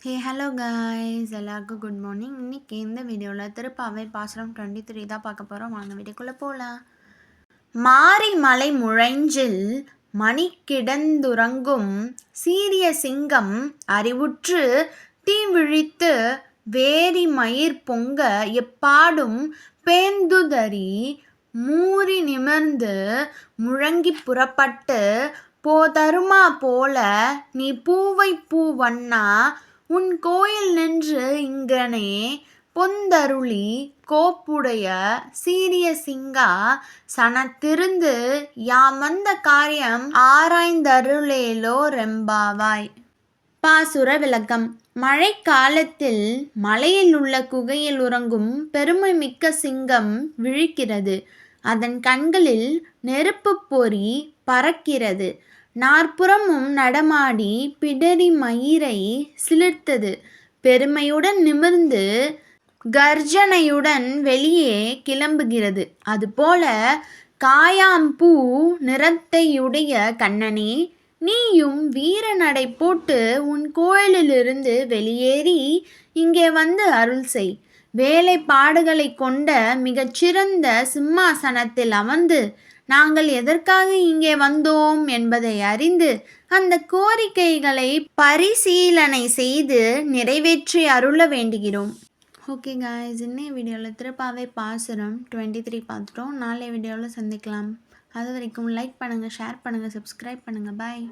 Hello guys, எல்லாருக்கும் good morning. இன்னைக்கு இந்த வீடியோவில் திருப்பாவை பாசுரம் 23 தான் பார்க்க போகிறோம். வாங்க வீடியோக்குள்ளே போகலாம். மாரி மலை முழைஞ்சில் மணி கிடந்துறங்கும் சீரிய சிங்கம் அறிவுற்று தீ விழித்து வேரி மயிர் பொங்க எப்பாடும் பேந்துதறி மூறி நிமிர்ந்து முழங்கி புறப்பட்டு போதருமா போல நீ பூவை பூவண்ணா உன் கோயில் நின்று இங்கனே பொந்தருளி கோப்புடைய சீரிய சிங்கா சனத்திருந்து யாமந்த காரியம் ஆராய்ந்தருளேலோ ரெம்பாவாய். பாசுர விளக்கம். மழை காலத்தில் மலையில் உள்ள குகையில் உறங்கும் பெருமை மிக்க சிங்கம் விழிக்கிறது. அதன் கண்களில் நெருப்பு பொறி பறக்கிறது. நாற்புறமும் நடமாடி பிடரி மயிரை சிலிர்த்தது. பெருமையுடன் நிமிர்ந்து கர்ஜனையுடன் வெளியே கிளம்புகிறது. அதுபோல காயாம்பூ நிறத்தையுடைய கண்ணனே, நீயும் வீர நடை போட்டு உன் கோயிலிலிருந்து வெளியேறி இங்கே வந்து அருள் செய். வேலைப்பாடுகளை கொண்ட மிகச்சிறந்த சிம்மாசனத்தில் அமர்ந்து நாங்கள் எதற்காக இங்கே வந்தோம் என்பதை அறிந்து அந்த கோரிக்கைகளை பரிசீலனை செய்து நிறைவேற்றி அருள வேண்டுகிறோம். ஓகே காய்ஸ், இன்னைய வீடியோவில் திருப்பாவை பாசுரம் 23 பார்த்துட்டோம். நாளைய வீடியோவில் சந்திக்கலாம். அது வரைக்கும் லைக் பண்ணுங்கள், ஷேர் பண்ணுங்கள், சப்ஸ்கிரைப் பண்ணுங்கள். பாய்.